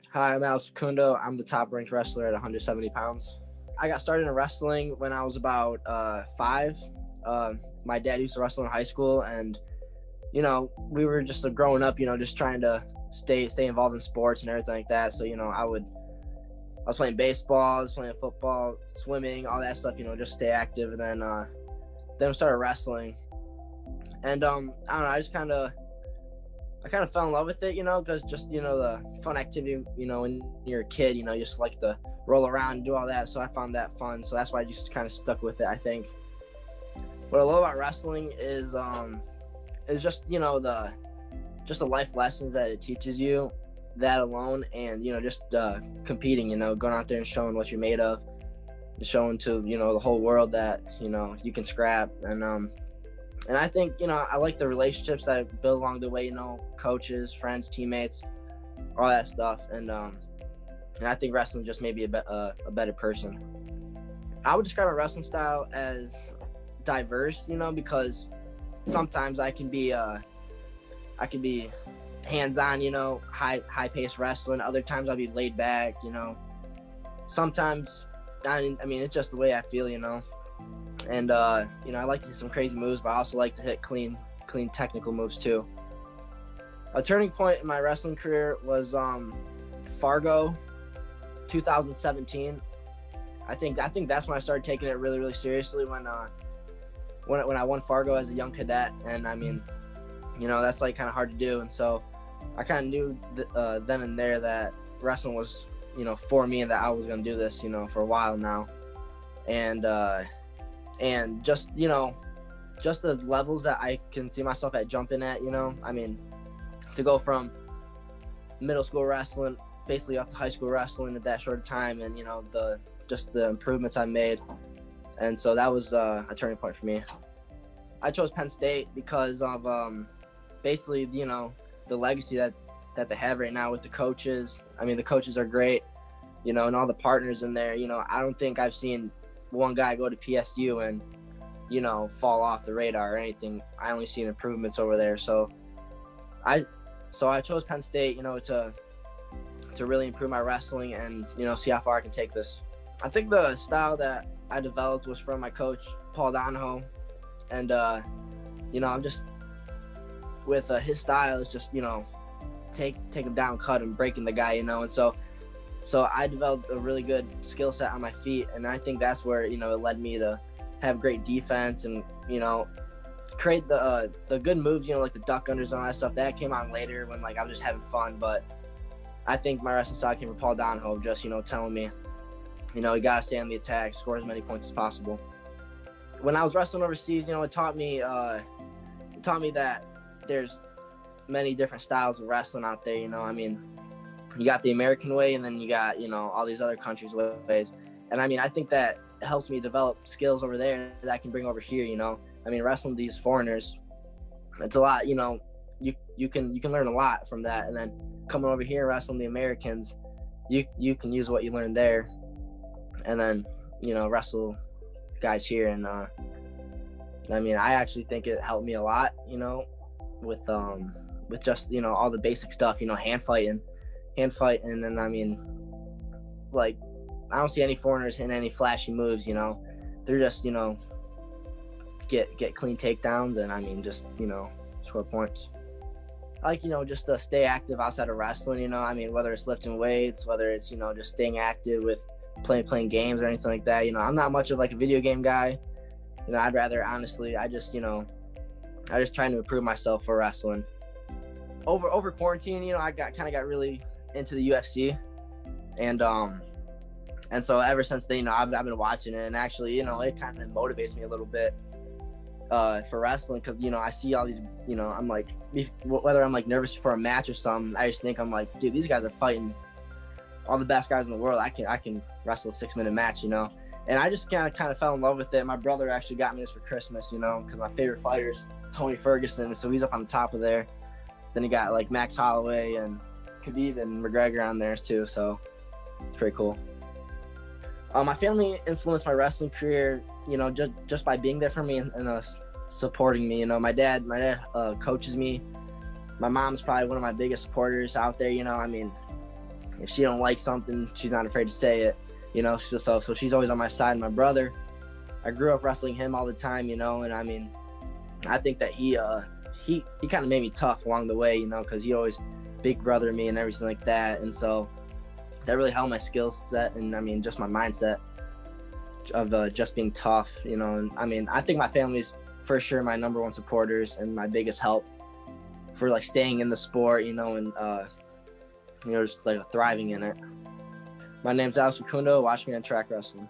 Hi, I'm Alex Facundo. I'm the top ranked wrestler at 170 pounds. I got started in wrestling when I was about 5. My dad used to wrestle in high school, and we were just growing up, just trying to stay involved in sports and everything like that. So I was playing baseball, I was playing football, swimming, all that stuff, just stay active. And then I started wrestling, and I don't know, I kind of fell in love with it, because just, the fun activity, when you're a kid, you just like to roll around and do all that. So I found that fun. So that's why I just kind of stuck with it, I think. What I love about wrestling is just, the life lessons that it teaches you, that alone. And, just competing, going out there and showing what you're made of, showing to, the whole world that, you can scrap. And I think, I like the relationships that I build along the way, coaches, friends, teammates, all that stuff. And I think wrestling just made me a better person. I would describe my wrestling style as diverse, because sometimes I can be hands-on, high-paced wrestling. Other times I'll be laid back, Sometimes, it's just the way I feel, And, I like to hit some crazy moves, but I also like to hit clean technical moves too. A turning point in my wrestling career was Fargo, 2017. I think that's when I started taking it really, really seriously, when I won Fargo as a young cadet. And that's like kind of hard to do. And so I kind of knew then and there that wrestling was, for me, and that I was going to do this, for a while now. And just, just the levels that I can see myself at jumping at, to go from middle school wrestling basically up to high school wrestling at that short time, and, the improvements I made. And so that was a turning point for me. I chose Penn State because of basically, the legacy that they have right now with the coaches. The coaches are great, and all the partners in there. I don't think I've seen one guy go to PSU and, fall off the radar or anything. I only seen improvements over there. So I chose Penn State, to really improve my wrestling and, see how far I can take this. I think the style that I developed was from my coach, Paul Donahoe. And, I'm just, with his style is just, take him down, cut him, breaking the guy, and so I developed a really good skill set on my feet. And I think that's where, it led me to have great defense and, create the good moves, like the duck unders and all that stuff. That came on later when, I was just having fun. But I think my wrestling style came from Paul Donahoe, just, telling me, you got to stay on the attack, score as many points as possible. When I was wrestling overseas, it taught me that there's many different styles of wrestling out there. You got the American way, and then you got, all these other countries' ways. And I think that helps me develop skills over there that I can bring over here. Wrestling these foreigners, it's a lot. You can learn a lot from that. And then coming over here and wrestling the Americans, you can use what you learned there, and then wrestle guys here. And I actually think it helped me a lot. With just all the basic stuff. Hand fighting. And I don't see any foreigners in any flashy moves. They're just get clean takedowns and just score points. I like just to stay active outside of wrestling. Whether it's lifting weights, whether it's just staying active with playing games or anything like that. I'm not much of a video game guy. I'd rather, honestly, I just trying to improve myself for wrestling. Over quarantine, I got really into the UFC, and so ever since then, I've been watching it, and actually, it kind of motivates me a little bit for wrestling, because I see all these, I'm like, whether I'm nervous for a match or something, I just think I'm like, dude, these guys are fighting all the best guys in the world. I can wrestle a 6-minute match, and I just kind of fell in love with it. My brother actually got me this for Christmas, because my favorite fighter is Tony Ferguson, so he's up on the top of there. Then you got Max Holloway and Khabib and McGregor on there too, so it's pretty cool. My family influenced my wrestling career, just by being there for me and supporting me. My dad coaches me. My mom's probably one of my biggest supporters out there. if she don't like something, she's not afraid to say it, you know. So she's always on my side. My brother, I grew up wrestling him all the time, you know, and I mean, I think that he kind of made me tough along the way, you know, because he always big brother me and everything like that, and so that really helped my skill set and I mean just my mindset of just being tough, you know. And I mean, I think my family's for sure my number one supporters and my biggest help for like staying in the sport, you know, and you know, just like thriving in it. My name's Alex Facundo. Watch me on Track Wrestling.